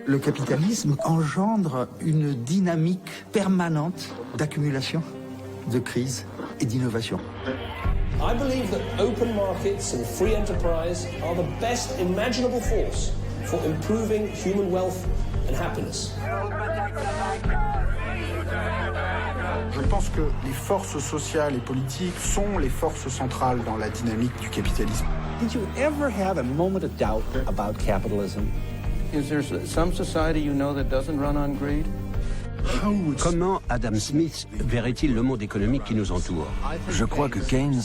Le capitalisme engendre une dynamique permanente d'accumulation, de crise et d'innovation. I believe that open markets and free enterprise are the best imaginable force for improving human wealth and happiness. Je pense que les forces sociales et politiques sont les forces centrales dans la dynamique du capitalisme. Did you ever have a moment of doubt about capitalism? Is there some society you know that doesn't run on greed? Comment Adam Smith verrait-il le monde économique qui nous entoure? Je crois que Keynes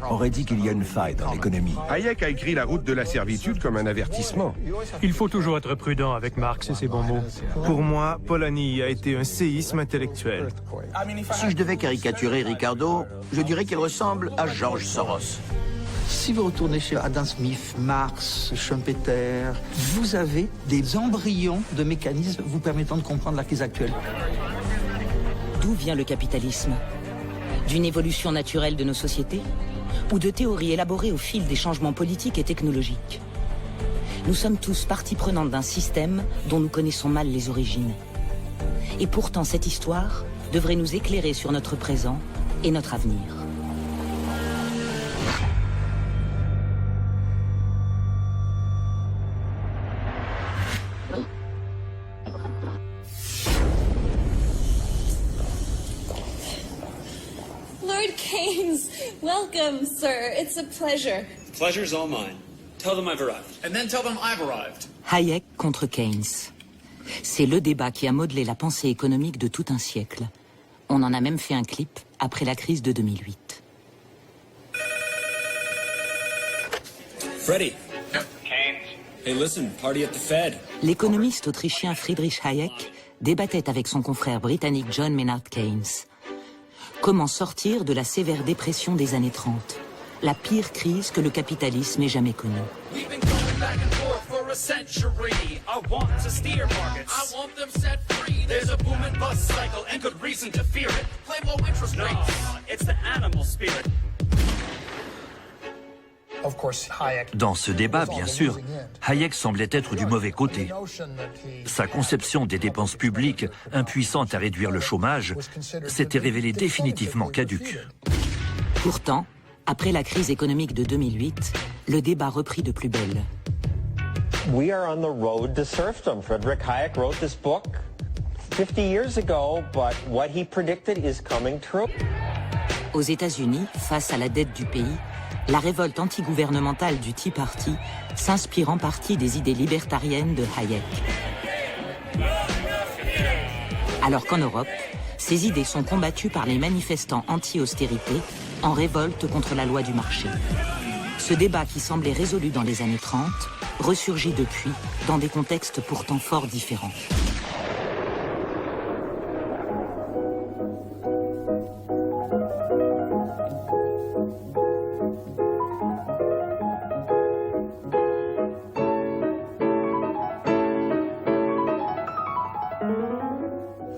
aurait dit qu'il y a une faille dans l'économie. Hayek a écrit La route de la servitude comme un avertissement. Il faut toujours être prudent avec Marx et ses bons mots. Pour moi, Polanyi a été un séisme intellectuel. Si je devais caricaturer Ricardo, je dirais qu'il ressemble à George Soros. Si vous retournez chez Adam Smith, Marx, Schumpeter, vous avez des embryons de mécanismes vous permettant de comprendre la crise actuelle. D'où vient le capitalisme? D'une évolution naturelle de nos sociétés? Ou de théories élaborées au fil des changements politiques et technologiques? Nous sommes tous partie prenante d'un système dont nous connaissons mal les origines. Et pourtant, cette histoire devrait nous éclairer sur notre présent et notre avenir. Lord Keynes, welcome, sir. It's a pleasure. The pleasure's all mine. Tell them I've arrived. And then tell them I've arrived. Hayek contre Keynes. C'est le débat qui a modelé la pensée économique de tout un siècle. On en a même fait un clip après la crise de 2008. Freddy. Keynes. Hey, listen, party at the Fed. L'économiste autrichien Friedrich Hayek débattait avec son confrère britannique John Maynard Keynes. Comment sortir de la sévère dépression des années 30, la pire crise que le capitalisme ait jamais connue. Dans ce débat, bien sûr, Hayek semblait être du mauvais côté. Sa conception des dépenses publiques, impuissante à réduire le chômage, s'était révélée définitivement caduque. Pourtant, après la crise économique de 2008, le débat reprit de plus belle. We are on the road to serfdom. Friedrich Hayek wrote this book 50 years ago, but what he predicted is coming true. Aux États-Unis, face à la dette du pays, la révolte antigouvernementale du Tea Party s'inspire en partie des idées libertariennes de Hayek. Alors qu'en Europe, ces idées sont combattues par les manifestants anti-austérité en révolte contre la loi du marché. Ce débat qui semblait résolu dans les années 30 ressurgit depuis dans des contextes pourtant fort différents.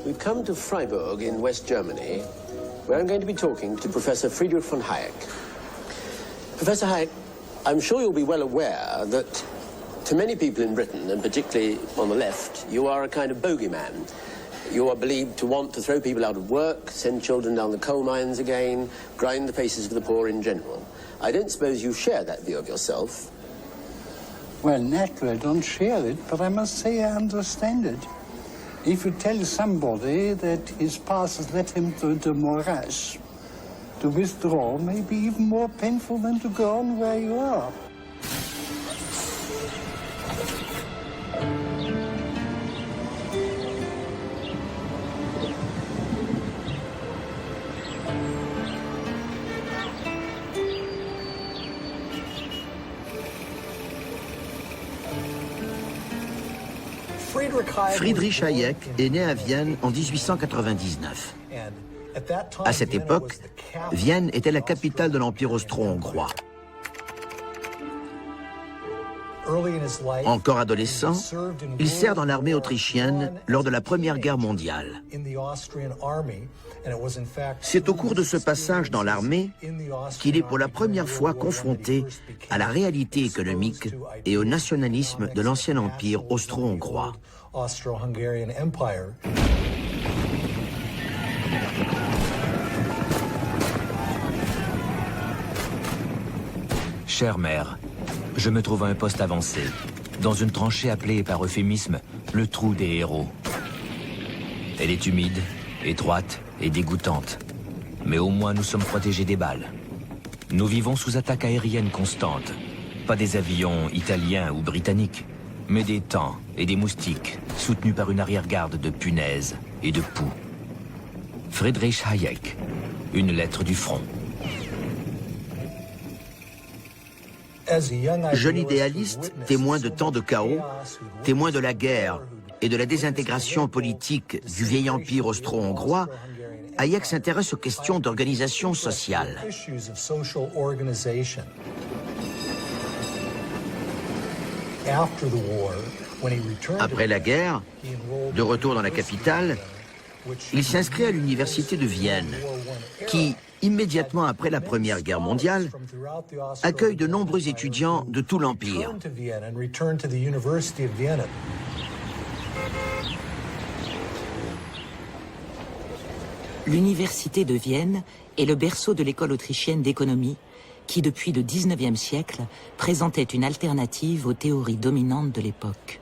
We've come to Freiburg in West Germany, where I'm going to be talking to Professor Friedrich von Hayek. Professor Hayek, I'm sure you'll be well aware that to many people in Britain, and particularly on the left, you are a kind of bogeyman. You are believed to want to throw people out of work, send children down the coal mines again, grind the faces of the poor in general. I don't suppose you share that view of yourself. Well, naturally, I don't share it, but I must say I understand it. If you tell somebody that his past has led him to the morass, to withdraw may be even more painful than to go on where you are. Friedrich Hayek est né à Vienne en 1899. À cette époque, Vienne était la capitale de l'Empire austro-hongrois. Encore adolescent, il sert dans l'armée autrichienne lors de la Première Guerre mondiale. C'est au cours de ce passage dans l'armée qu'il est pour la première fois confronté à la réalité économique et au nationalisme de l'ancien empire austro-hongrois. Chère mère, je me trouve à un poste avancé, dans une tranchée appelée par euphémisme le trou des héros. Elle est humide, étroite et dégoûtante, mais au moins nous sommes protégés des balles. Nous vivons sous attaque aérienne constante, pas des avions italiens ou britanniques, mais des tanks et des moustiques soutenus par une arrière-garde de punaises et de poux. Friedrich Hayek, une lettre du front. Jeune idéaliste, témoin de tant de chaos, témoin de la guerre et de la désintégration politique du vieil empire austro-hongrois, Hayek s'intéresse aux questions d'organisation sociale. Après la guerre, de retour dans la capitale, il s'inscrit à l'université de Vienne, qui, immédiatement après la Première Guerre mondiale, accueille de nombreux étudiants de tout l'Empire. L'université de Vienne est le berceau de l'école autrichienne d'économie, qui depuis le XIXe siècle présentait une alternative aux théories dominantes de l'époque.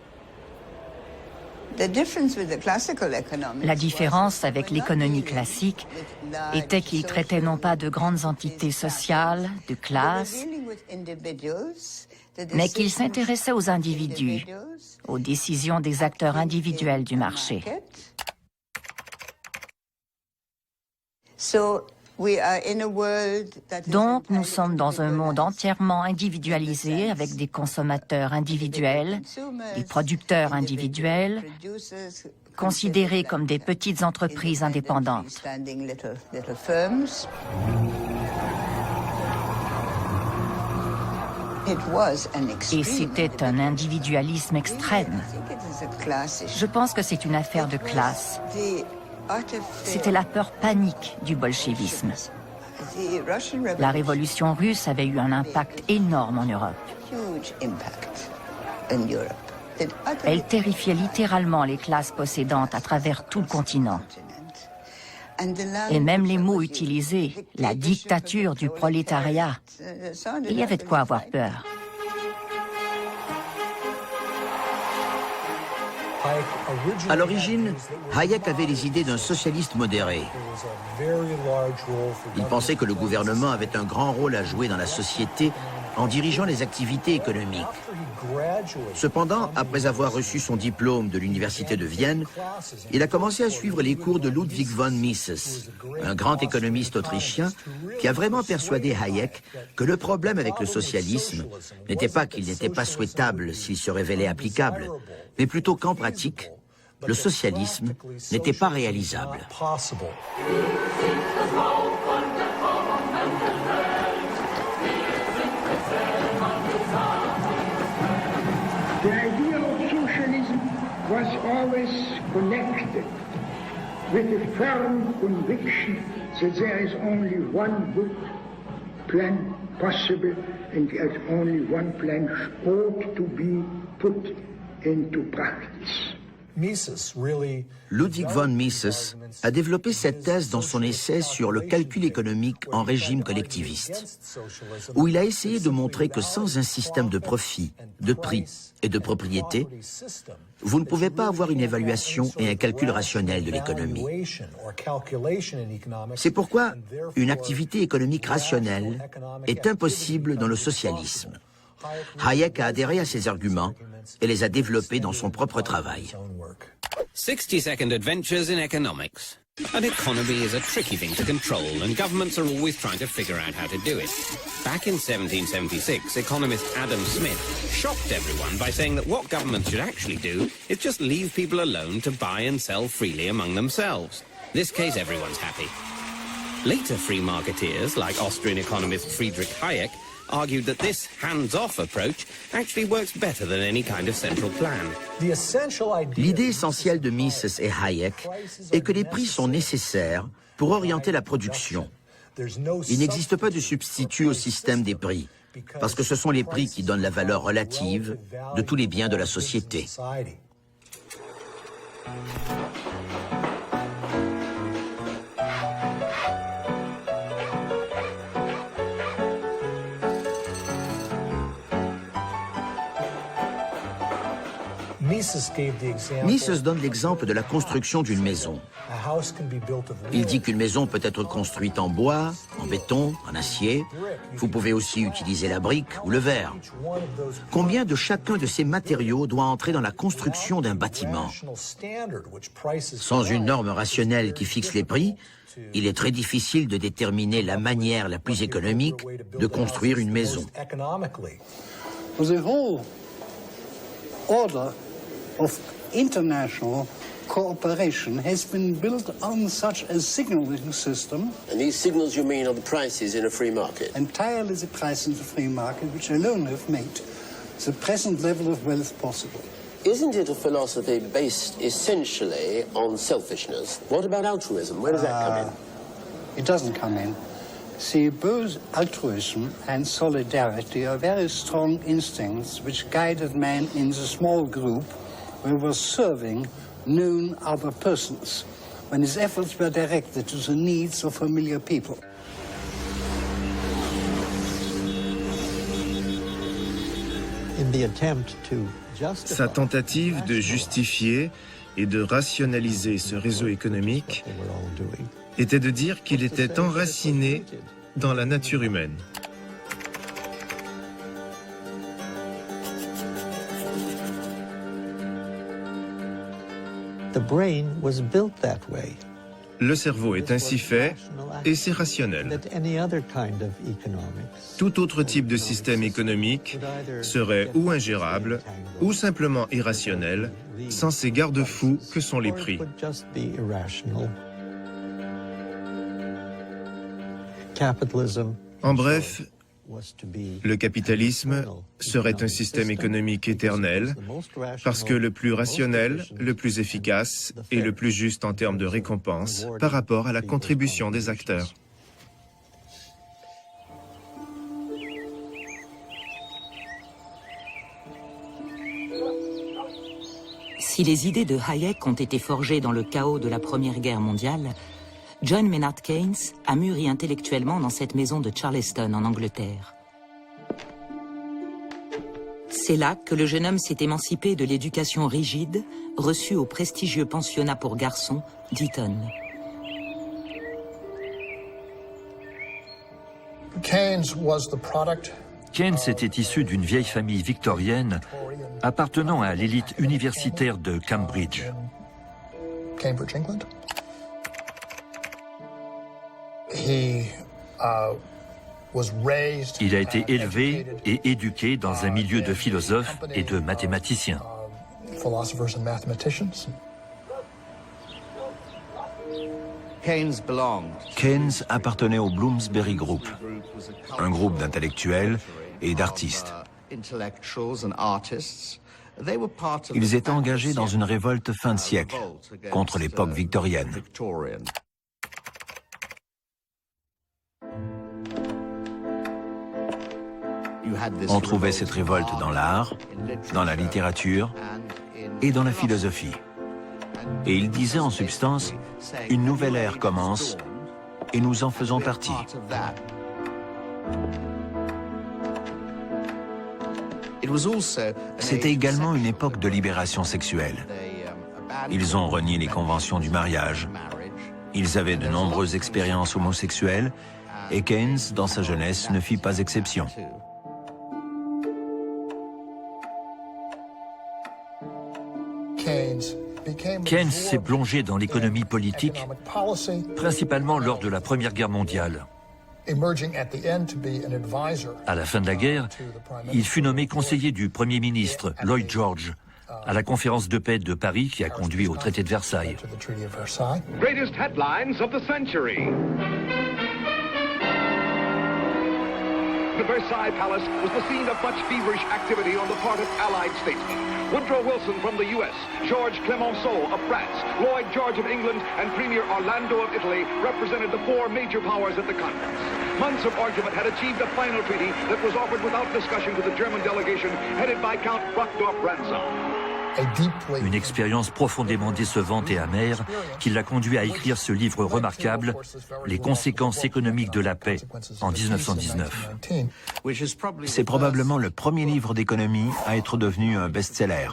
La différence avec l'économie classique était qu'il traitait non pas de grandes entités sociales, de classes, mais qu'il s'intéressait aux individus, aux décisions des acteurs individuels du marché. Donc, nous sommes dans un monde entièrement individualisé avec des consommateurs individuels, des producteurs individuels, considérés comme des petites entreprises indépendantes. Et c'était un individualisme extrême. Je pense que c'est une affaire de classe. C'était la peur panique du bolchevisme. La révolution russe avait eu un impact énorme en Europe. Elle terrifiait littéralement les classes possédantes à travers tout le continent. Et même les mots utilisés, la dictature du prolétariat, il y avait de quoi avoir peur. À l'origine, Hayek avait les idées d'un socialiste modéré. Il pensait que le gouvernement avait un grand rôle à jouer dans la société en dirigeant les activités économiques. Cependant, après avoir reçu son diplôme de l'université de Vienne, il a commencé à suivre les cours de Ludwig von Mises, un grand économiste autrichien qui a vraiment persuadé Hayek que le problème avec le socialisme n'était pas qu'il n'était pas souhaitable s'il se révélait applicable, mais plutôt qu'en pratique, le socialisme n'était pas réalisable. The idea of socialism was always connected with a firm conviction that there is only one good plan possible and that only one plan ought to be put into practice. Ludwig von Mises a développé cette thèse dans son essai sur le calcul économique en régime collectiviste, où il a essayé de montrer que sans un système de profit, de prix et de propriété, vous ne pouvez pas avoir une évaluation et un calcul rationnel de l'économie. C'est pourquoi une activité économique rationnelle est impossible dans le socialisme. Hayek a adhéré à ces arguments et les a développés dans son propre travail. 60-second adventures in economics. An economy is a tricky thing to control, and governments are always trying to figure out how to do it. Back in 1776, economist Adam Smith shocked everyone by saying that what governments should actually do is just leave people alone to buy and sell freely among themselves. In this case, everyone's happy. Later free marketeers, like Austrian economist Friedrich Hayek, argued that this hands-off approach actually works better than any kind of central plan. L'idée essentielle de Mises et Hayek est que les prix sont nécessaires pour orienter la production. Il n'existe pas de substitut au système des prix, parce que ce sont les prix qui donnent la valeur relative de tous les biens de la société. Mises donne l'exemple de la construction d'une maison. Il dit qu'une maison peut être construite en bois, en béton, en acier. Vous pouvez aussi utiliser la brique ou le verre. Combien de chacun de ces matériaux doit entrer dans la construction d'un bâtiment? Sans une norme rationnelle qui fixe les prix, il est très difficile de déterminer la manière la plus économique de construire une maison. Order of international cooperation has been built on such a signaling system. And these signals, you mean, are the prices in a free market? Entirely the price in the free market, which alone have made the present level of wealth possible. Isn't it a philosophy based essentially on selfishness? What about altruism? Where does that come in? It doesn't come in. See, both altruism and solidarity are very strong instincts which guided man in the small group where he was serving known other persons, when his efforts were directed to the needs of familiar people. Sa tentative de justifier et de rationaliser ce réseau économique était de dire qu'il était enraciné dans la nature humaine. Le cerveau est ainsi fait et c'est rationnel. Tout autre type de système économique serait ou ingérable ou simplement irrationnel, sans ces garde-fous que sont les prix. En bref, le capitalisme serait un système économique éternel parce que le plus rationnel, le plus efficace et le plus juste en termes de récompense par rapport à la contribution des acteurs. Si les idées de Hayek ont été forgées dans le chaos de la Première Guerre mondiale, John Maynard Keynes a mûri intellectuellement dans cette maison de Charleston, en Angleterre. C'est là que le jeune homme s'est émancipé de l'éducation rigide reçue au prestigieux pensionnat pour garçons d'Eton. Keynes était issu d'une vieille famille victorienne appartenant à l'élite universitaire de Cambridge. England. Il a été élevé et éduqué dans un milieu de philosophes et de mathématiciens. Keynes appartenait au Bloomsbury Group, un groupe d'intellectuels et d'artistes. Ils étaient engagés dans une révolte fin de siècle contre l'époque victorienne. On trouvait cette révolte dans l'art, dans la littérature et dans la philosophie. Et il disait en substance, une nouvelle ère commence et nous en faisons partie. C'était également une époque de libération sexuelle. Ils ont renié les conventions du mariage. Ils avaient de nombreuses expériences homosexuelles et Keynes, dans sa jeunesse, ne fit pas exception. Keynes s'est plongé dans l'économie politique, principalement lors de la Première Guerre mondiale. À la fin de la guerre, il fut nommé conseiller du Premier ministre, Lloyd George, à la conférence de paix de Paris qui a conduit au traité de Versailles. Greatest headlines of the century. The Versailles Palace was the scene of much feverish activity on the part of Allied statesmen. Woodrow Wilson from the U.S., George Clemenceau of France, Lloyd George of England, and Premier Orlando of Italy represented the four major powers at the conference. Months of argument had achieved a final treaty that was offered without discussion to the German delegation headed by Count Brockdorff-Rantzau. Une expérience profondément décevante et amère qui l'a conduit à écrire ce livre remarquable, Les conséquences économiques de la paix, en 1919. C'est probablement le premier livre d'économie à être devenu un best-seller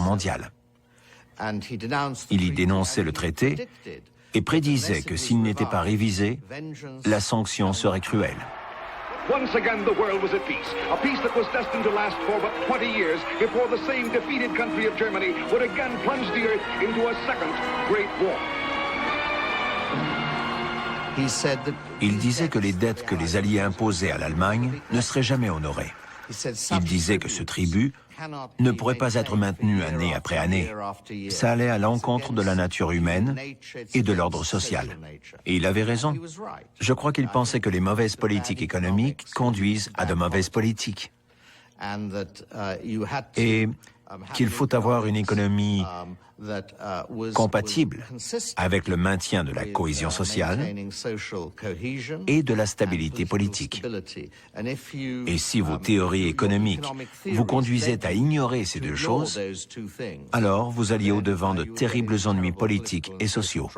mondial. Il y dénonçait le traité et prédisait que s'il n'était pas révisé, la sanction serait cruelle. Once again, the world was at peace, a peace that was destined to last for but 20 years before the same defeated country of Germany would again plunge the earth into a second Great War. Il disait que les dettes que les Alliés imposaient à l'Allemagne ne seraient jamais honorées. Il disait que ce tribut ne pourrait pas être maintenu année après année. Ça allait à l'encontre de la nature humaine et de l'ordre social. Et il avait raison. Je crois qu'il pensait que les mauvaises politiques économiques conduisent à de mauvaises politiques. Et qu'il faut avoir une économie compatible avec le maintien de la cohésion sociale et de la stabilité politique. Et si vos théories économiques vous conduisaient à ignorer ces deux choses, alors vous alliez au-devant de terribles ennuis politiques et sociaux.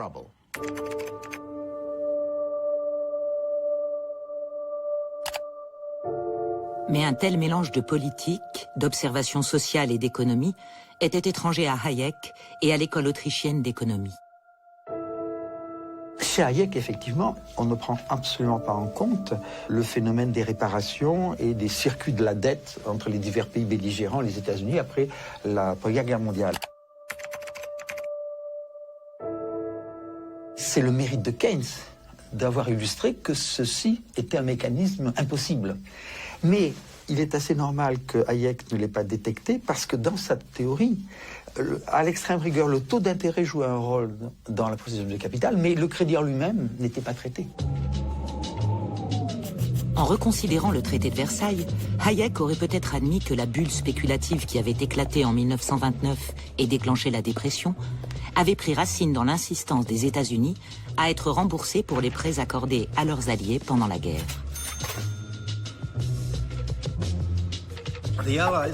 Mais un tel mélange de politique, d'observation sociale et d'économie était étranger à Hayek et à l'école autrichienne d'économie. Chez Hayek, effectivement, on ne prend absolument pas en compte le phénomène des réparations et des circuits de la dette entre les divers pays belligérants, les États-Unis, après la Première Guerre mondiale. C'est le mérite de Keynes d'avoir illustré que ceci était un mécanisme impossible. Mais il est assez normal que Hayek ne l'ait pas détecté parce que dans sa théorie, à l'extrême rigueur, le taux d'intérêt jouait un rôle dans la processus de capital, mais le crédit en lui-même n'était pas traité. En reconsidérant le traité de Versailles, Hayek aurait peut-être admis que la bulle spéculative qui avait éclaté en 1929 et déclenché la dépression avait pris racine dans l'insistance des États-Unis à être remboursés pour les prêts accordés à leurs alliés pendant la guerre.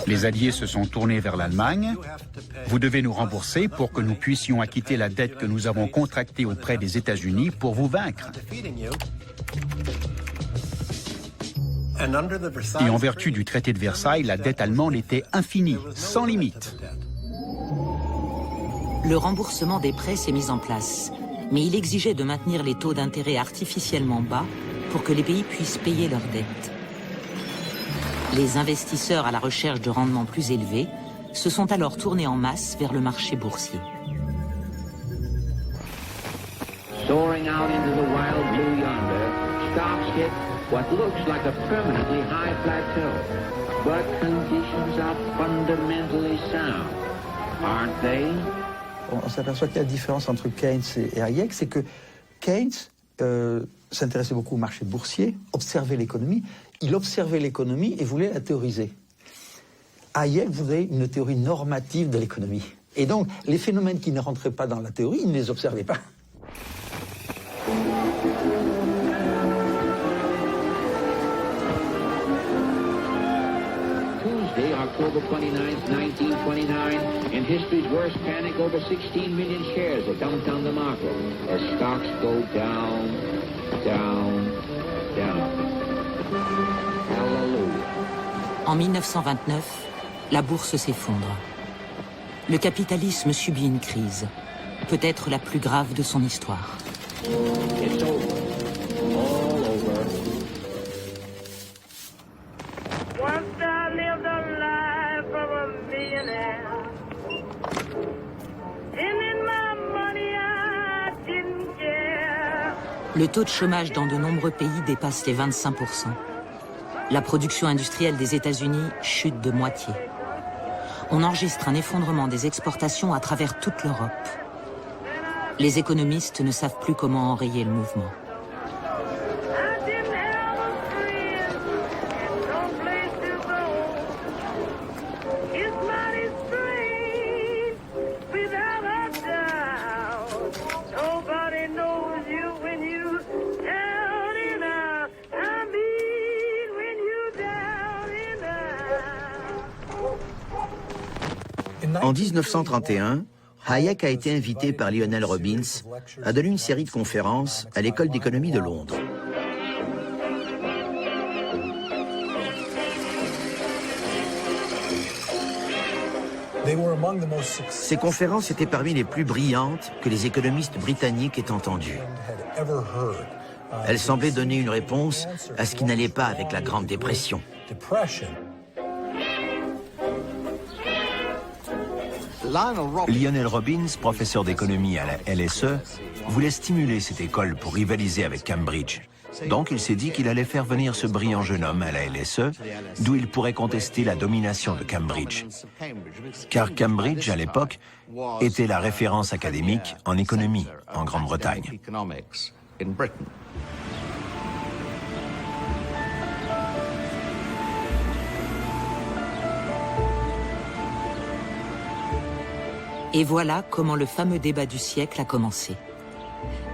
Les Alliés se sont tournés vers l'Allemagne. Vous devez nous rembourser pour que nous puissions acquitter la dette que nous avons contractée auprès des États-Unis pour vous vaincre. Et en vertu du traité de Versailles, la dette allemande était infinie, sans limite. Le remboursement des prêts s'est mis en place, mais il exigeait de maintenir les taux d'intérêt artificiellement bas pour que les pays puissent payer leurs dettes. Les investisseurs à la recherche de rendements plus élevés se sont alors tournés en masse vers le marché boursier. Soaring out into the wild blue yonder, stocks hit what looks like a permanently high plateau. But conditions are fundamentally sound, aren't they? On s'aperçoit que la différence entre Keynes et Hayek, c'est que Keynes s'intéressait beaucoup au marché boursier, observait l'économie. Il observait l'économie et voulait la théoriser. Hayek voulait une théorie normative de l'économie. Et donc, les phénomènes qui ne rentraient pas dans la théorie, il ne les observait pas. Tuesday, October 29th, 1929, in history's worst panic, over 16 million shares of downtown DeMarco as stocks go down, down, down. En 1929, la bourse s'effondre. Le capitalisme subit une crise, peut-être la plus grave de son histoire. It's over. All over. Once I lived a life of a millionaire. And in my money I didn't care. Le taux de chômage dans de nombreux pays dépasse les 25%. La production industrielle des États-Unis chute de moitié. On enregistre un effondrement des exportations à travers toute l'Europe. Les économistes ne savent plus comment enrayer le mouvement. En 1931, Hayek a été invité par Lionel Robbins à donner une série de conférences à l'école d'économie de Londres. Ces conférences étaient parmi les plus brillantes que les économistes britanniques aient entendues. Elles semblaient donner une réponse à ce qui n'allait pas avec la Grande Dépression. Lionel Robbins, professeur d'économie à la LSE, voulait stimuler cette école pour rivaliser avec Cambridge. Donc il s'est dit qu'il allait faire venir ce brillant jeune homme à la LSE, d'où il pourrait contester la domination de Cambridge. Car Cambridge, à l'époque, était la référence académique en économie en Grande-Bretagne. Et voilà comment le fameux débat du siècle a commencé.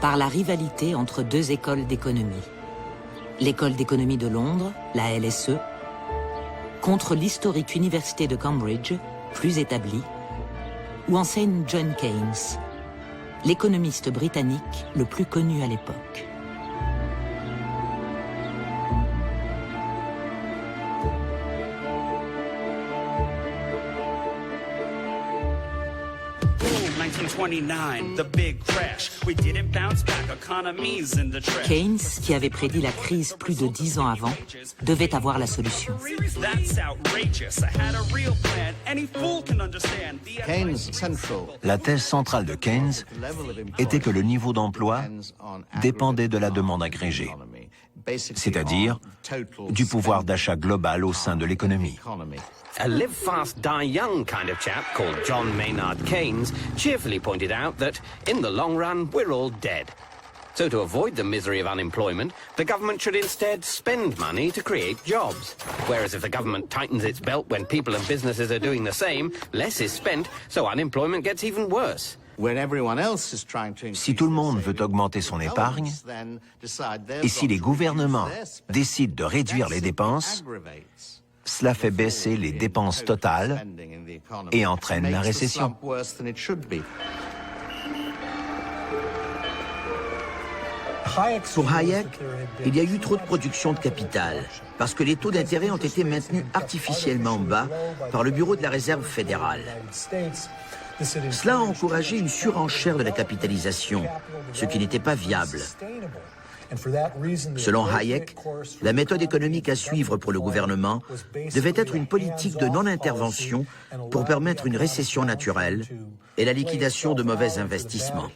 Par la rivalité entre deux écoles d'économie. L'école d'économie de Londres, la LSE, contre l'historique université de Cambridge, plus établie, où enseigne John Keynes, l'économiste britannique le plus connu à l'époque. Keynes, qui avait prédit la crise plus de 10 ans avant, devait avoir la solution. La thèse centrale de Keynes était que le niveau d'emploi dépendait de la demande agrégée, c'est-à-dire du pouvoir d'achat global au sein de l'économie. A live fast, die young kind of chap called John Maynard Keynes cheerfully pointed out that, in the long run, we're all dead. So to avoid the misery of unemployment, the government should instead spend money to create jobs. Whereas if the government tightens its belt when people and businesses are doing the same, less is spent, so unemployment gets even worse. Si tout le monde veut augmenter son épargne, et si les gouvernements décident de réduire les dépenses, cela fait baisser les dépenses totales et entraîne la récession. Pour Hayek, il y a eu trop de production de capital, parce que les taux d'intérêt ont été maintenus artificiellement bas par le Bureau de la Réserve fédérale. Cela a encouragé une surenchère de la capitalisation, ce qui n'était pas viable. Selon Hayek, la méthode économique à suivre pour le gouvernement devait être une politique de non-intervention pour permettre une récession naturelle et la liquidation de mauvais investissements.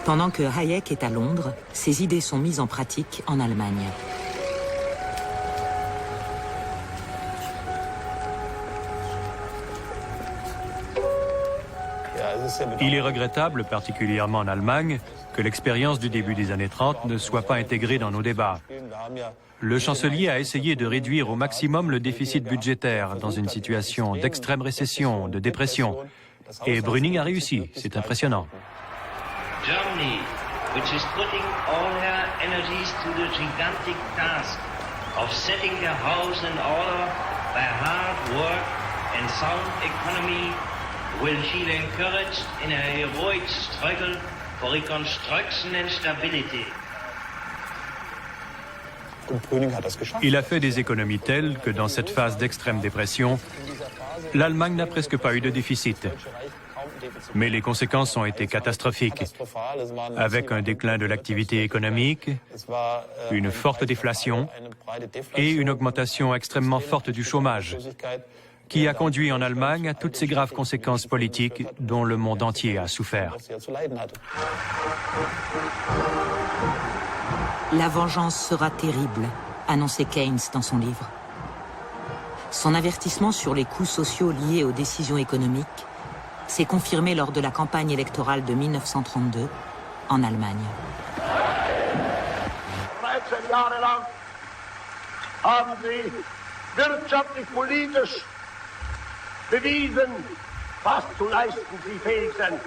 Pendant que Hayek est à Londres, ses idées sont mises en pratique en Allemagne. Il est regrettable, particulièrement en Allemagne, que l'expérience du début des années 30 ne soit pas intégrée dans nos débats. Le chancelier a essayé de réduire au maximum le déficit budgétaire dans une situation d'extrême récession, de dépression. Et Brüning a réussi, c'est impressionnant. Germany, which is putting all her energies to the gigantic task of setting their house in order by hard work and sound economy, will feel encouraged in a heroic struggle for reconstruction and stability. Il a fait des économies telles que dans cette phase d'extrême dépression, l'Allemagne n'a presque pas eu de déficit. Mais les conséquences ont été catastrophiques, avec un déclin de l'activité économique, une forte déflation et une augmentation extrêmement forte du chômage, qui a conduit en Allemagne à toutes ces graves conséquences politiques dont le monde entier a souffert. La vengeance sera terrible, annonçait Keynes dans son livre. Son avertissement sur les coûts sociaux liés aux décisions économiques s'est confirmé lors de la campagne électorale de 1932 en Allemagne. 13 Jahre lang haben sie wirtschaftlich, politisch bewiesen, was zu leisten sie fähig sind.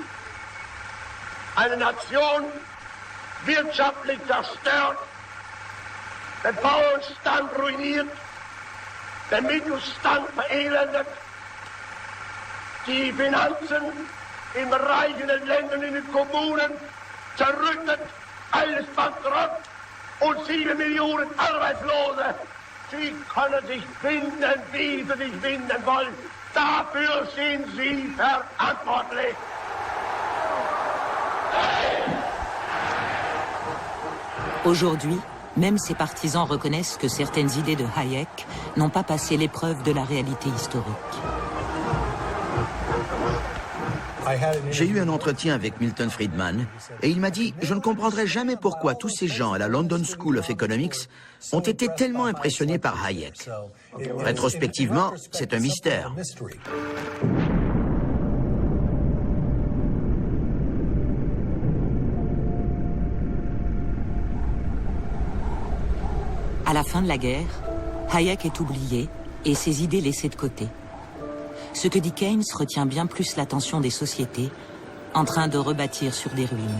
Eine Nation wirtschaftlich zerstört den Bauernstand ruiniert, den Mittelstand verelendet, die Finanzen in reichen Ländern, in den Kommunen zerrüttet, alles bankrott und 7 Millionen Arbeitslose. Sie können sich finden, wie sie sich finden wollen. Dafür sind Sie verantwortlich. Aujourd'hui, même ses partisans reconnaissent que certaines idées de Hayek n'ont pas passé l'épreuve de la réalité historique. J'ai eu un entretien avec Milton Friedman et il m'a dit « Je ne comprendrai jamais pourquoi tous ces gens à la London School of Economics ont été tellement impressionnés par Hayek. Rétrospectivement, c'est un mystère. » À la fin de la guerre, Hayek est oublié et ses idées laissées de côté. Ce que dit Keynes retient bien plus l'attention des sociétés en train de rebâtir sur des ruines.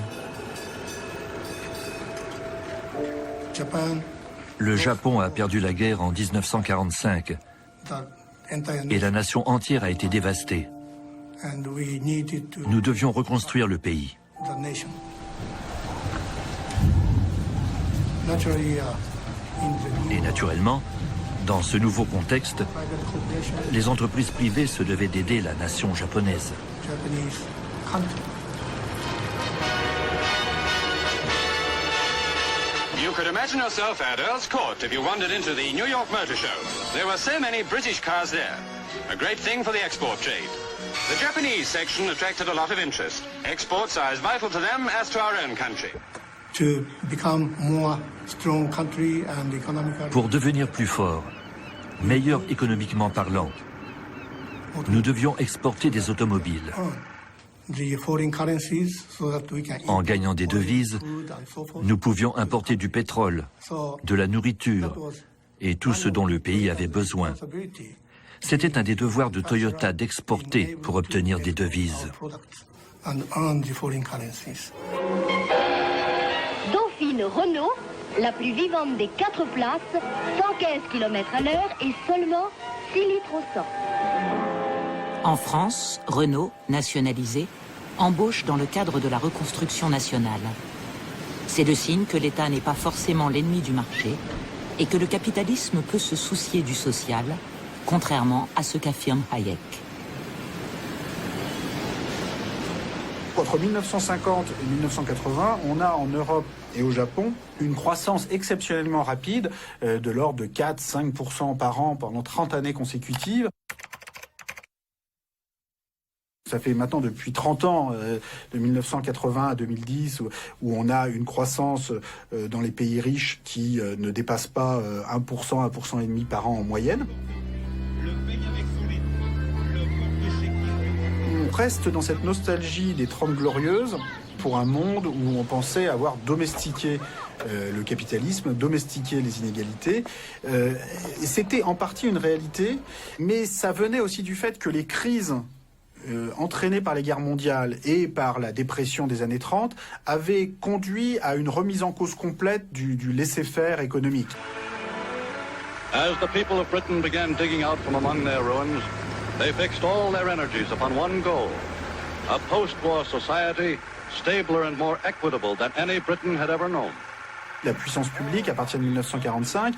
Le Japon a perdu la guerre en 1945 et la nation entière a été dévastée. Nous devions reconstruire le pays. Et naturellement, dans ce nouveau contexte, les entreprises privées se devaient d'aider la nation japonaise. You could imagine yourself at Earl's Court if you wandered into the New York Motor Show. There were so many British cars there. A great thing for the export trade. The Japanese section attracted a lot of interest. Exports are as vital to them as to our own country. Pour devenir plus fort, meilleur économiquement parlant, nous devions exporter des automobiles. En gagnant des devises, nous pouvions importer du pétrole, de la nourriture et tout ce dont le pays avait besoin. C'était un des devoirs de Toyota d'exporter pour obtenir des devises. Dauphine Renault, la plus vivante des 4 places, 115 km/h et seulement 6 litres au 100. En France, Renault, nationalisé, embauche dans le cadre de la reconstruction nationale. C'est le signe que l'État n'est pas forcément l'ennemi du marché et que le capitalisme peut se soucier du social, contrairement à ce qu'affirme Hayek. Entre 1950 et 1980, on a en Europe et au Japon une croissance exceptionnellement rapide de l'ordre de 4-5% par an pendant 30 années consécutives. Ça fait maintenant depuis 30 ans, de 1980 à 2010, où on a une croissance dans les pays riches qui ne dépasse pas 1%, 1,5% par an en moyenne. On reste dans cette nostalgie des 30 glorieuses pour un monde où on pensait avoir domestiqué le capitalisme, domestiqué les inégalités. C'était en partie une réalité, mais ça venait aussi du fait que les crises entraînés par les guerres mondiales et par la dépression des années 30, avaient conduit à une remise en cause complète du laisser-faire économique. As the people of Britain began digging out from among their ruins, they fixed all their energies upon one goal, a post-war society stabler and more equitable than any Britain had ever known. La puissance publique, à partir de 1945,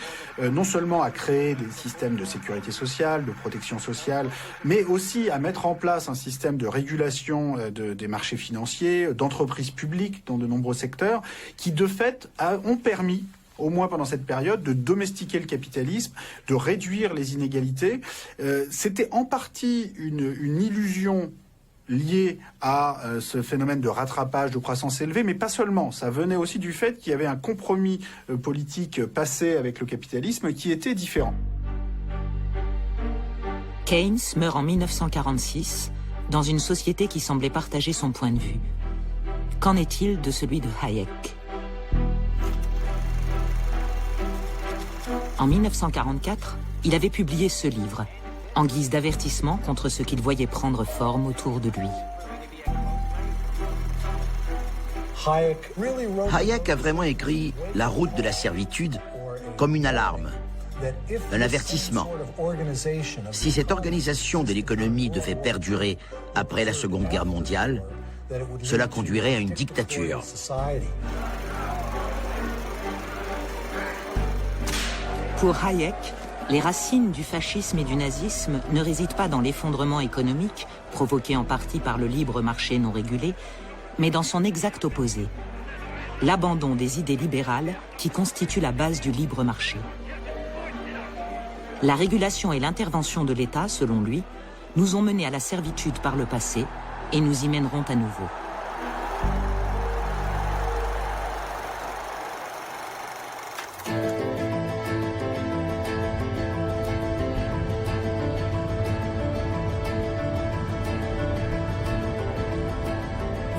non seulement a créé des systèmes de sécurité sociale, de protection sociale, mais aussi à mettre en place un système de régulation des marchés financiers, d'entreprises publiques dans de nombreux secteurs, qui de fait ont permis, au moins pendant cette période, de domestiquer le capitalisme, de réduire les inégalités. C'était en partie une illusion lié à ce phénomène de rattrapage, de croissance élevée, mais pas seulement. Ça venait aussi du fait qu'il y avait un compromis politique passé avec le capitalisme qui était différent. Keynes meurt en 1946 dans une société qui semblait partager son point de vue. Qu'en est-il de celui de Hayek? En 1944, il avait publié ce livre, en guise d'avertissement contre ce qu'il voyait prendre forme autour de lui. Hayek a vraiment écrit La route de la servitude comme une alarme, un avertissement. Si cette organisation de l'économie devait perdurer après la Seconde Guerre mondiale, cela conduirait à une dictature. Pour Hayek, les racines du fascisme et du nazisme ne résident pas dans l'effondrement économique, provoqué en partie par le libre marché non régulé, mais dans son exact opposé, l'abandon des idées libérales qui constituent la base du libre marché. La régulation et l'intervention de l'État, selon lui, nous ont menés à la servitude par le passé et nous y mèneront à nouveau.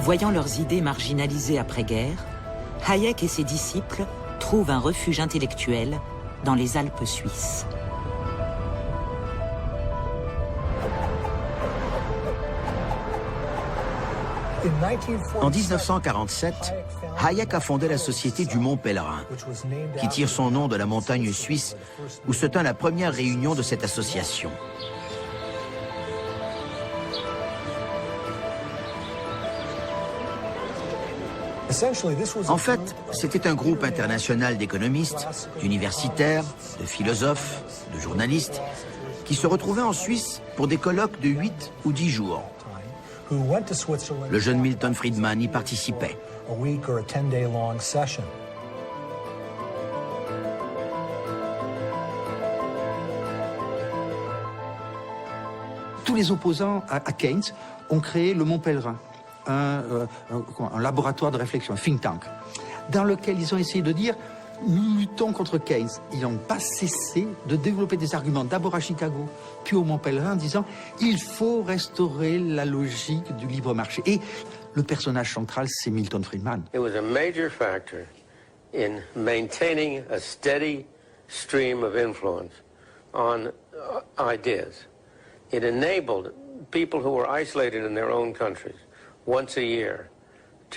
Voyant leurs idées marginalisées après-guerre, Hayek et ses disciples trouvent un refuge intellectuel dans les Alpes suisses. En 1947, Hayek a fondé la Société du Mont Pèlerin, qui tire son nom de la montagne suisse où se tint la première réunion de cette association. En fait, c'était un groupe international d'économistes, d'universitaires, de philosophes, de journalistes, qui se retrouvaient en Suisse pour des colloques de 8 ou 10 jours. Le jeune Milton Friedman y participait. Tous les opposants à Keynes ont créé le Mont Pèlerin, un laboratoire de réflexion, un think tank, dans lequel ils ont essayé de dire « nous luttons contre Keynes ». Ils n'ont pas cessé de développer des arguments, d'abord à Chicago, puis au Mont Pèlerin, en disant « il faut restaurer la logique du libre marché ». Et le personnage central, c'est Milton Friedman. It was a major factor in maintaining a steady stream of influence on ideas. It enabled people who were isolated in their own countries once a year,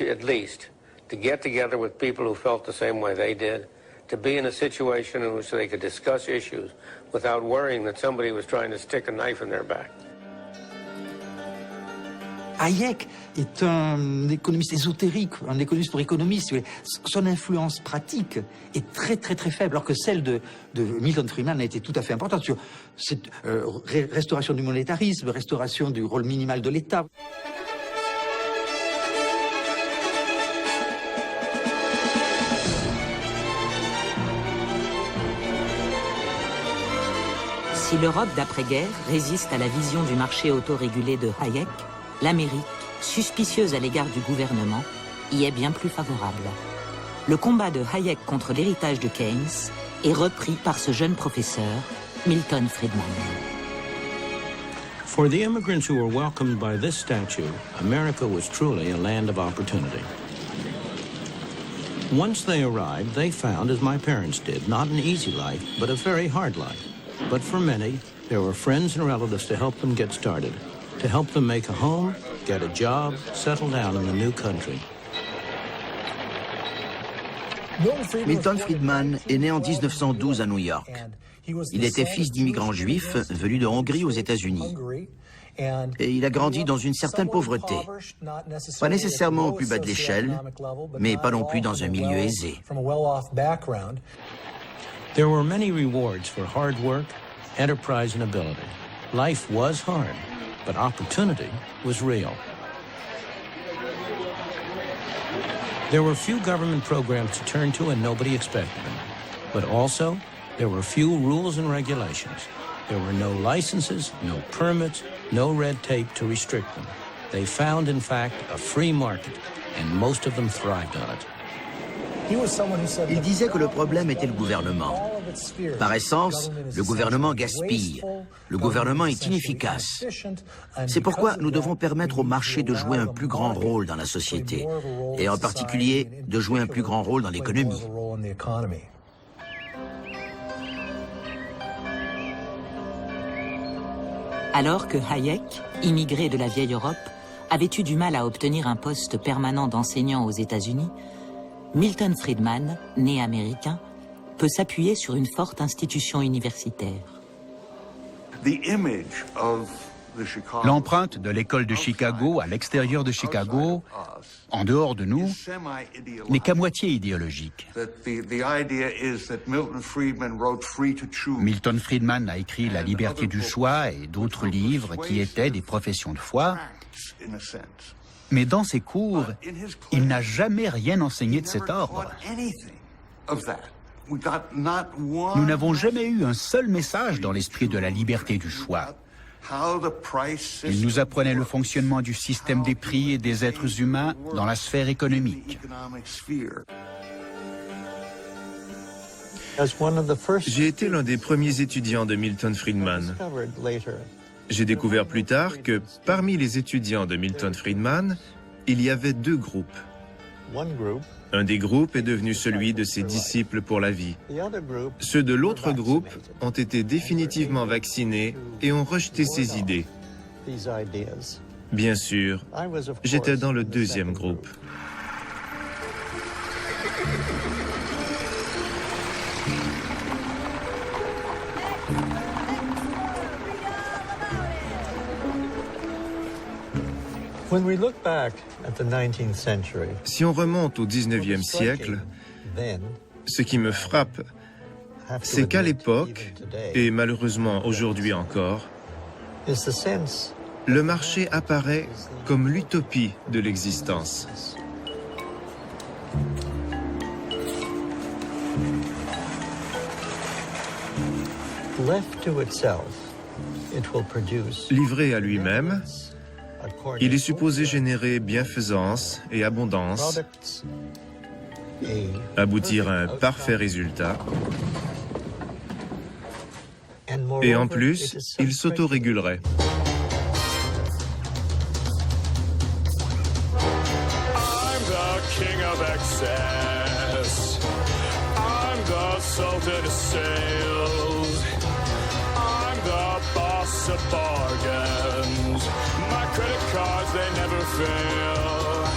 at least, to get together with people who felt the same way they did, to be in a situation in which they could discuss issues without worrying that somebody was trying to stick a knife in their back. Hayek est un économiste ésotérique, un économiste pour économistes. Son influence pratique est très faible, alors que celle de Milton Friedman a été tout à fait importante sur cette restauration du monétarisme, restauration du rôle minimal de l'État. Si l'Europe d'après-guerre résiste à la vision du marché autorégulé de Hayek, l'Amérique, suspicieuse à l'égard du gouvernement, y est bien plus favorable. Le combat de Hayek contre l'héritage de Keynes est repris par ce jeune professeur, Milton Friedman. For the immigrants who were welcomed by this statue, America was truly a land of opportunity. Once they arrived, they found, as my parents did, not an easy life, but a very hard life. But for many, there were friends and relatives to help them get started, to help them make a home, get a job, settle down in the new country. Milton Friedman est né en 1912 à New York. Il était fils d'immigrants juifs venus de Hongrie aux États-Unis. Et il a grandi dans une certaine pauvreté. Pas nécessairement au plus bas de l'échelle, mais pas non plus dans un milieu aisé. There were many rewards for hard work, enterprise, and ability. Life was hard, but opportunity was real. There were few government programs to turn to and nobody expected them. But also, there were few rules and regulations. There were no licenses, no permits, no red tape to restrict them. They found, in fact, a free market, and most of them thrived on it. Il disait que le problème était le gouvernement. Par essence, le gouvernement gaspille. Le gouvernement est inefficace. C'est pourquoi nous devons permettre au marché de jouer un plus grand rôle dans la société, et en particulier de jouer un plus grand rôle dans l'économie. Alors que Hayek, immigré de la vieille Europe, avait eu du mal à obtenir un poste permanent d'enseignant aux États-Unis, Milton Friedman, né américain, peut s'appuyer sur une forte institution universitaire. L'empreinte de l'école de Chicago à l'extérieur de Chicago, en dehors de nous, n'est qu'à moitié idéologique. Milton Friedman a écrit La liberté du choix et d'autres livres qui étaient des professions de foi. Mais dans ses cours, il n'a jamais rien enseigné de cet ordre. Nous n'avons jamais eu un seul message dans l'esprit de la liberté du choix. Il nous apprenait le fonctionnement du système des prix et des êtres humains dans la sphère économique. J'ai été l'un des premiers étudiants de Milton Friedman. J'ai découvert plus tard que parmi les étudiants de Milton Friedman, il y avait deux groupes. Un des groupes est devenu celui de ses disciples pour la vie. Ceux de l'autre groupe ont été définitivement vaccinés et ont rejeté ces idées. Bien sûr, j'étais dans le deuxième groupe. Si on remonte au 19e siècle, ce qui me frappe, c'est qu'à l'époque, et malheureusement aujourd'hui encore, le marché apparaît comme l'utopie de l'existence. Livré à lui-même, il est supposé générer bienfaisance et abondance, aboutir à un parfait résultat, et en plus, il s'autorégulerait. Credit cards, they never fail.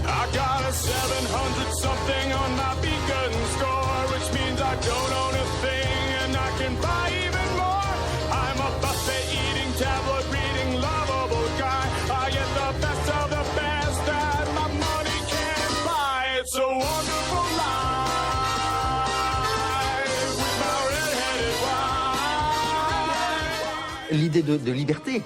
I got a 700-something on my beacon score, which means I don't own a thing and I can buy even more. I'm a buffet-eating, tabloid-reading, lovable guy. I get the best of the best that my money can't buy. It's a wonderful life with my red-headed wife. L'idée de liberté,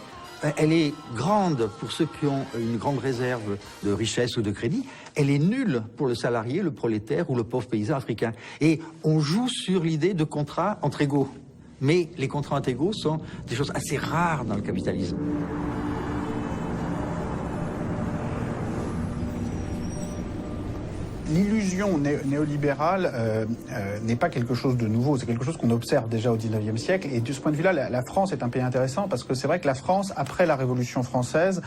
elle est grande pour ceux qui ont une grande réserve de richesse ou de crédit. Elle est nulle pour le salarié, le prolétaire ou le pauvre paysan africain. Et on joue sur l'idée de contrats entre égaux. Mais les contrats entre égaux sont des choses assez rares dans le capitalisme. L'illusion néolibérale n'est pas quelque chose de nouveau, c'est quelque chose qu'on observe déjà au XIXe siècle. Et de ce point de vue-là, la France est un pays intéressant parce que c'est vrai que la France, après la Révolution française,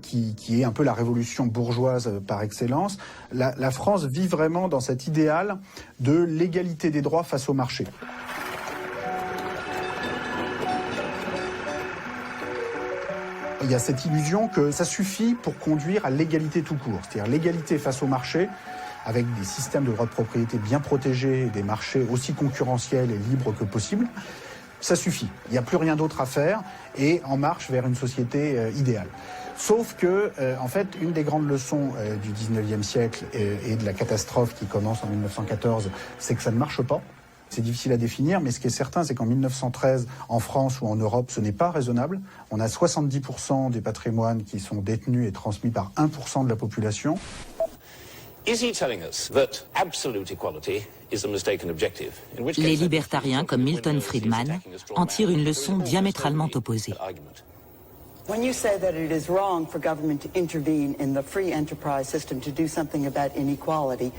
qui est un peu la révolution bourgeoise par excellence, la France vit vraiment dans cet idéal de l'égalité des droits face au marché. Il y a cette illusion que ça suffit pour conduire à l'égalité tout court, c'est-à-dire l'égalité face au marché, avec des systèmes de droits de propriété bien protégés, des marchés aussi concurrentiels et libres que possible. Ça suffit, il n'y a plus rien d'autre à faire et en marche vers une société idéale. Sauf que, en fait, une des grandes leçons du 19e siècle et de la catastrophe qui commence en 1914, c'est que ça ne marche pas. C'est difficile à définir, mais ce qui est certain, c'est qu'en 1913, en France ou en Europe, ce n'est pas raisonnable. On a 70% des patrimoines qui sont détenus et transmis par 1% de la population. Les libertariens, comme Milton Friedman, en tirent une leçon diamétralement opposée. When you say that it is wrong for government to intervene in the free enterprise system to do something about inequality,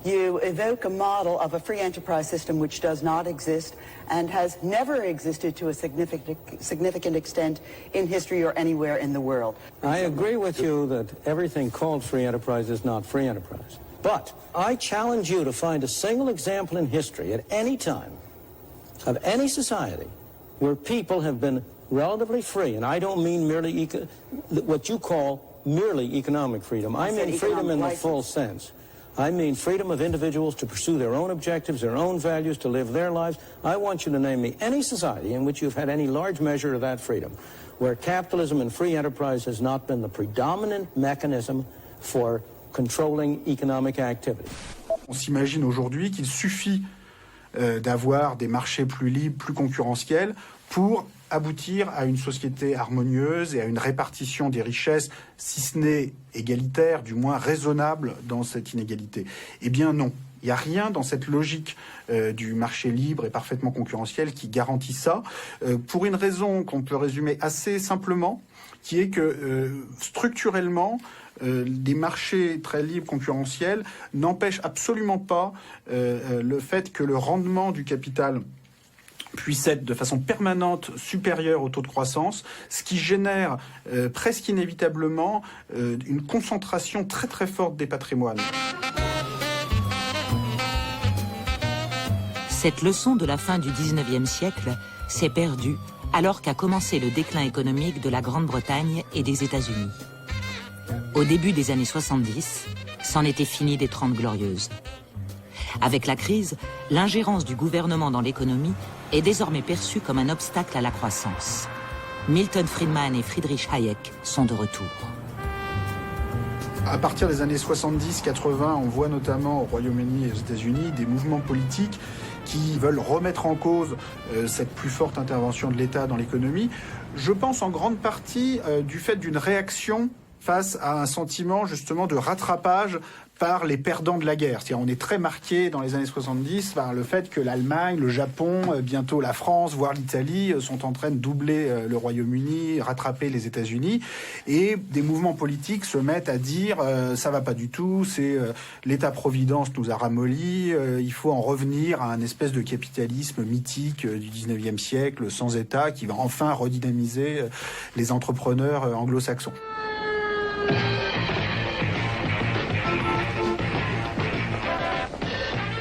you evoke a model of a free enterprise system which does not exist and has never existed to a significant extent in history or anywhere in the world. I agree with you that everything called free enterprise is not free enterprise. But I challenge you to find a single example in history at any time of any society where people have been relatively free, and I don't mean merely what you call merely economic freedom. I mean freedom in the full sense. I mean freedom of individuals to pursue their own objectives, their own values, to live their lives. I want you to name me any society in which you've had any large measure of that freedom, where capitalism and free enterprise has not been the predominant mechanism for controlling economic activity. On s'imagine aujourd'hui qu'il suffit d'avoir des marchés plus libres, plus concurrentiels, pour aboutir à une société harmonieuse et à une répartition des richesses, si ce n'est égalitaire, du moins raisonnable dans cette inégalité. Eh bien non, il n'y a rien dans cette logique du marché libre et parfaitement concurrentiel qui garantit ça, pour une raison qu'on peut résumer assez simplement, qui est que structurellement, des marchés très libres, concurrentiels, n'empêchent absolument pas le fait que le rendement du capital puisse être de façon permanente supérieur au taux de croissance, ce qui génère presque inévitablement une concentration très très forte des patrimoines. Cette leçon de la fin du 19e siècle s'est perdue alors qu'a commencé le déclin économique de la Grande-Bretagne et des États-Unis. Au début des années 70, c'en était fini des 30 glorieuses. Avec la crise, l'ingérence du gouvernement dans l'économie est désormais perçue comme un obstacle à la croissance. Milton Friedman et Friedrich Hayek sont de retour. À partir des années 70-80, on voit notamment au Royaume-Uni et aux États-Unis des mouvements politiques qui veulent remettre en cause cette plus forte intervention de l'État dans l'économie. Je pense en grande partie du fait d'une réaction face à un sentiment justement de rattrapage par les perdants de la guerre. C'est-à-dire on est très marqué dans les années 70 par le fait que l'Allemagne, le Japon, bientôt la France, voire l'Italie sont en train de doubler le Royaume-Uni, rattraper les États-Unis, et des mouvements politiques se mettent à dire ça va pas du tout, c'est l'État-providence nous a ramollis, il faut en revenir à un espèce de capitalisme mythique du 19e siècle sans État qui va enfin redynamiser les entrepreneurs anglo-saxons.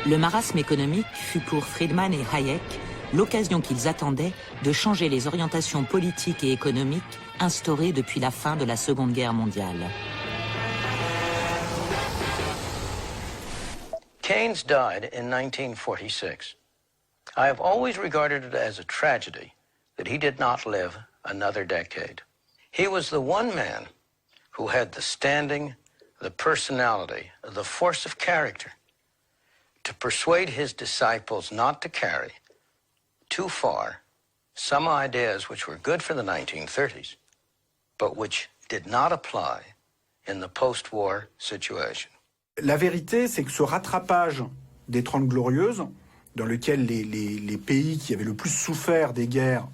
Le marasme économique fut pour Friedman et Hayek l'occasion qu'ils attendaient de changer les orientations politiques et économiques instaurées depuis la fin de la Seconde Guerre mondiale. Keynes died in 1946. I have always regarded it as a tragedy that he did not live another decade. He was the one man who had the standing, the personality, the force of character to persuade his disciples not to carry too far some ideas which were good for the 1930s, but which did not apply in the post-war situation. La vérité, c'est que ce rattrapage des 30 glorieuses, dans lequel les pays qui avaient le plus souffert des guerres,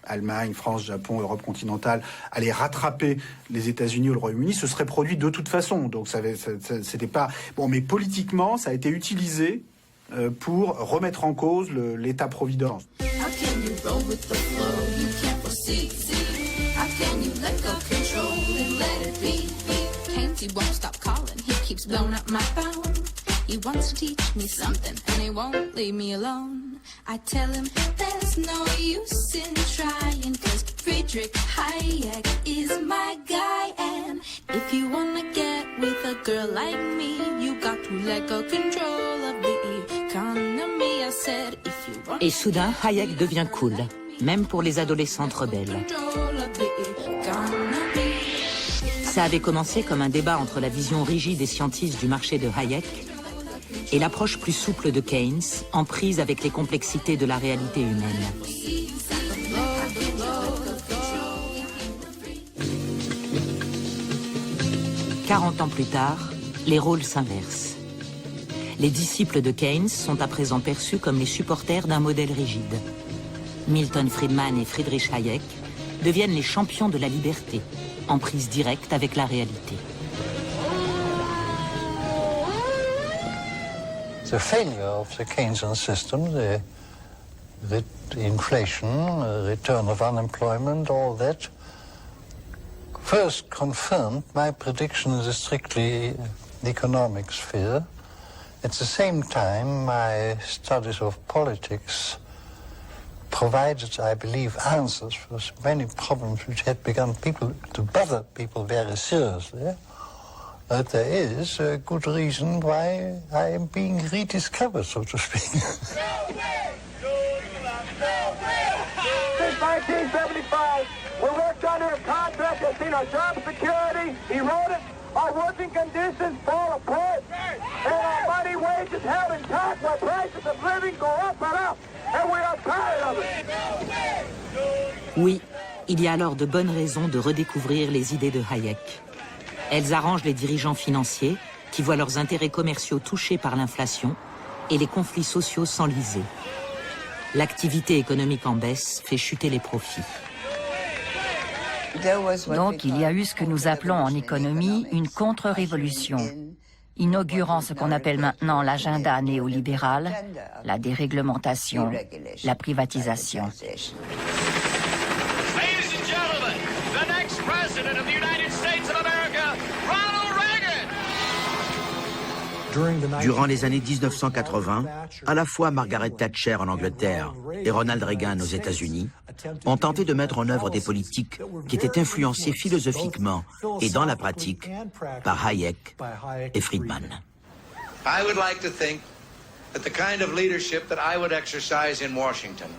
Allemagne, France, Japon, Europe continentale, allaient rattraper les États-Unis ou le Royaume-Uni, ce serait produit de toute façon. Donc c'était pas bon, mais politiquement, ça a été utilisé pour remettre en cause l'État-providence. He wants to teach me something, and he won't leave me alone. I tell him there's no use in trying, 'cause Friedrich Hayek is my guy. And if you wanna get with a girl like me, you got to let go control of the economy. I said, if you want. Et soudain, Hayek devient cool, même pour les adolescentes rebelles. Ça avait commencé comme un débat entre la vision rigide et scientiste du marché de Hayek et l'approche plus souple de Keynes, en prise avec les complexités de la réalité humaine. « 40 ans plus tard, les rôles s'inversent. Les disciples de Keynes sont à présent perçus comme les supporters d'un modèle rigide. Milton Friedman et Friedrich Hayek deviennent les champions de la liberté, en prise directe avec la réalité. The failure of the Keynesian system, the inflation, return of unemployment, all that, first confirmed my prediction in the strictly economic sphere. At the same time, my studies of politics provided, I believe, answers for many problems which had begun to bother people very seriously. But there is a good reason why I am being rediscovered, so to speak. Since 1975, we worked under a contract that's seen our job security eroded, our working conditions fall apart, and our money wages held intact while prices of living go up and up, and we are tired of it. Oui, il y a alors de bonnes raisons de redécouvrir les idées de Hayek. Elles arrangent les dirigeants financiers qui voient leurs intérêts commerciaux touchés par l'inflation et les conflits sociaux s'enliser. L'activité économique en baisse fait chuter les profits. Donc il y a eu ce que nous appelons en économie une contre-révolution, inaugurant ce qu'on appelle maintenant l'agenda néolibéral, la déréglementation, la privatisation. Ladies and gentlemen, the next president of the United States of America, Ronald Reagan. Durant les années 1980, à la fois Margaret Thatcher en Angleterre et Ronald Reagan aux États-Unis ont tenté de mettre en œuvre des politiques qui étaient influencées philosophiquement et dans la pratique par Hayek et Friedman. I would like to think that the kind of leadership that I would exercise in Washington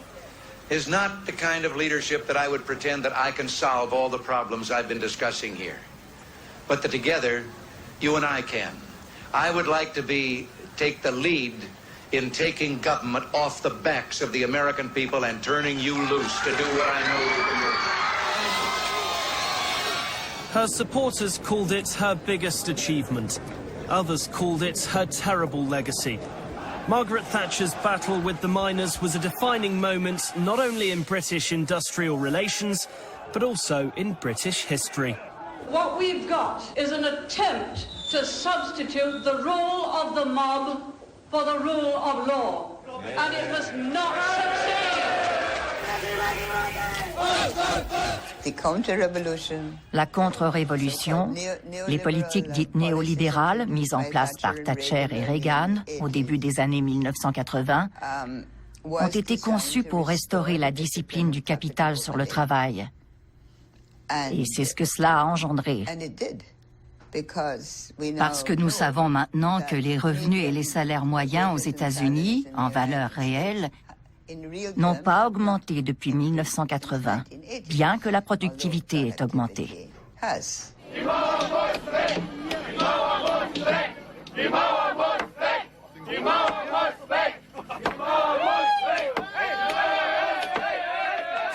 is not the kind of leadership that I would pretend that I can solve all the problems I've been discussing here, but that together, you and I can. I would like to take the lead in taking government off the backs of the American people and turning you loose to do what I know you can do. Her supporters called it her biggest achievement. Others called it her terrible legacy. Margaret Thatcher's battle with the miners was a defining moment not only in British industrial relations, but also in British history. What we've got is an attempt to substitute the rule of the mob for the rule of law. And it has not succeeded. La contre-révolution, les politiques dites néolibérales mises en place par Thatcher et Reagan au début des années 1980 ont été conçues pour restaurer la discipline du capital sur le travail. Et c'est ce que cela a engendré. Parce que nous savons maintenant que les revenus et les salaires moyens aux États-Unis, en valeur réelle, n'ont pas augmenté depuis 1980, bien que la productivité ait augmenté.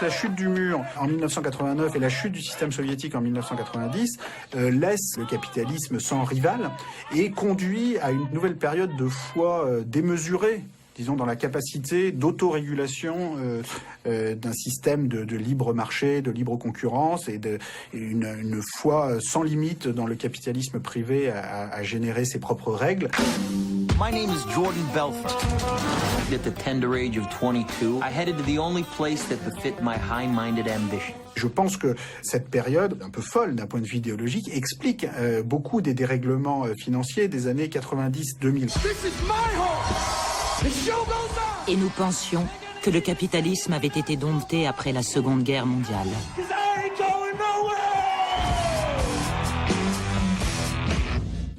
La chute du mur en 1989 et la chute du système soviétique en 1990 laissent le capitalisme sans rival et conduit à une nouvelle période de choix démesurés, disons, dans la capacité d'autorégulation d'un système de libre marché, de libre concurrence et une foi sans limite dans le capitalisme privé à générer ses propres règles. My name is Jordan Belfort. At the tender age of 22, I headed to the only place that befit my high-minded ambition. Je pense que cette période, un peu folle d'un point de vue idéologique, explique beaucoup des dérèglements financiers des années 90-2000. Et nous pensions que le capitalisme avait été dompté après la Seconde Guerre mondiale.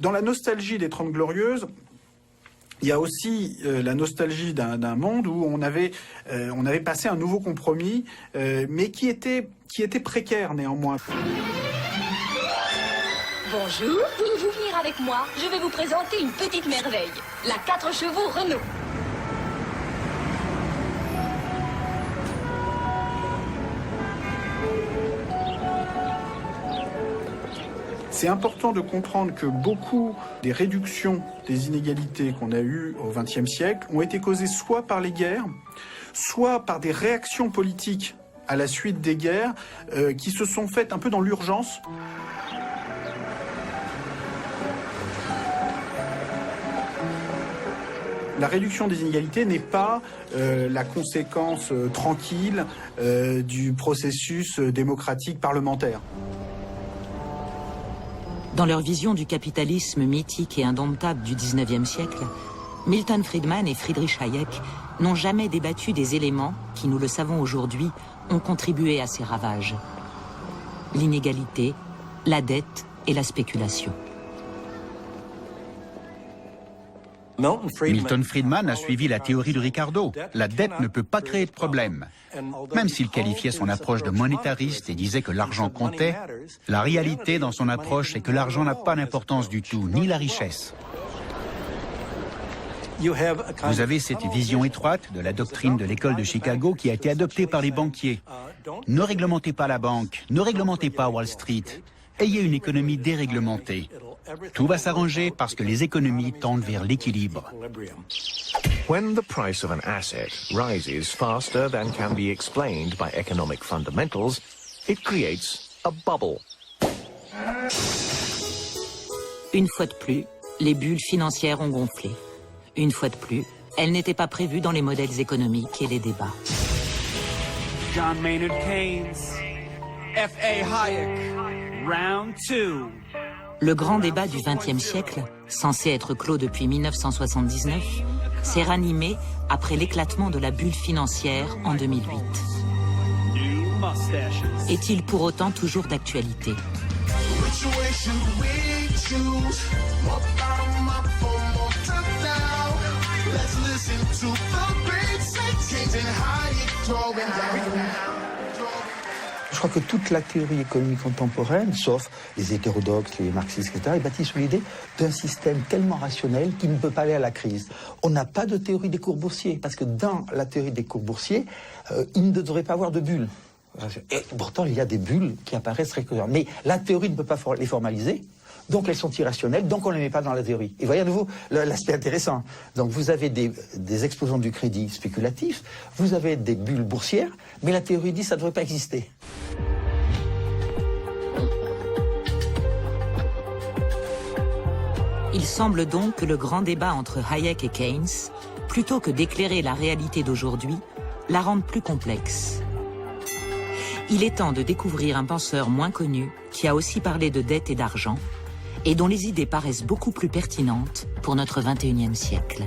Dans la nostalgie des 30 Glorieuses, il y a aussi la nostalgie d'un monde où on avait passé un nouveau compromis, mais qui était précaire néanmoins. Bonjour, voulez-vous venir avec moi? Je vais vous présenter une petite merveille, la 4 chevaux Renault. C'est important de comprendre que beaucoup des réductions des inégalités qu'on a eues au XXe siècle ont été causées soit par les guerres, soit par des réactions politiques à la suite des guerres qui se sont faites un peu dans l'urgence. La réduction des inégalités n'est pas la conséquence tranquille du processus démocratique parlementaire. Dans leur vision du capitalisme mythique et indomptable du XIXe siècle, Milton Friedman et Friedrich Hayek n'ont jamais débattu des éléments qui, nous le savons aujourd'hui, ont contribué à ces ravages. L'inégalité, la dette et la spéculation. Milton Friedman a suivi la théorie de Ricardo. La dette ne peut pas créer de problème. Même s'il qualifiait son approche de monétariste et disait que l'argent comptait, la réalité dans son approche est que l'argent n'a pas d'importance du tout, ni la richesse. Vous avez cette vision étroite de la doctrine de l'école de Chicago qui a été adoptée par les banquiers. Ne réglementez pas la banque, ne réglementez pas Wall Street. Ayez une économie déréglementée. Tout va s'arranger parce que les économies tendent vers l'équilibre. When the price of an asset rises faster than can be explained by economic fundamentals, it creates a bubble. Une fois de plus, les bulles financières ont gonflé. Une fois de plus, elles n'étaient pas prévues dans les modèles économiques et les débats. John Maynard Keynes, F.A. Hayek, round 2. Le grand débat du XXe siècle, censé être clos depuis 1979, s'est ranimé après l'éclatement de la bulle financière en 2008. Est-il pour autant toujours d'actualité? Je crois que toute la théorie économique contemporaine, sauf les hétérodoxes, les marxistes, etc., est bâtie sur l'idée d'un système tellement rationnel qui ne peut pas aller à la crise. On n'a pas de théorie des cours boursiers, parce que dans la théorie des cours boursiers, il ne devrait pas avoir de bulles. Et pourtant, il y a des bulles qui apparaissent régulièrement. Mais la théorie ne peut pas les formaliser. Donc elles sont irrationnelles, donc on ne les met pas dans la théorie. Et voyez à nouveau l'aspect intéressant. Donc vous avez des exposants du crédit spéculatif, vous avez des bulles boursières, mais la théorie dit que ça ne devrait pas exister. Il semble donc que le grand débat entre Hayek et Keynes, plutôt que d'éclairer la réalité d'aujourd'hui, la rende plus complexe. Il est temps de découvrir un penseur moins connu qui a aussi parlé de dette et d'argent, et dont les idées paraissent beaucoup plus pertinentes pour notre XXIe siècle.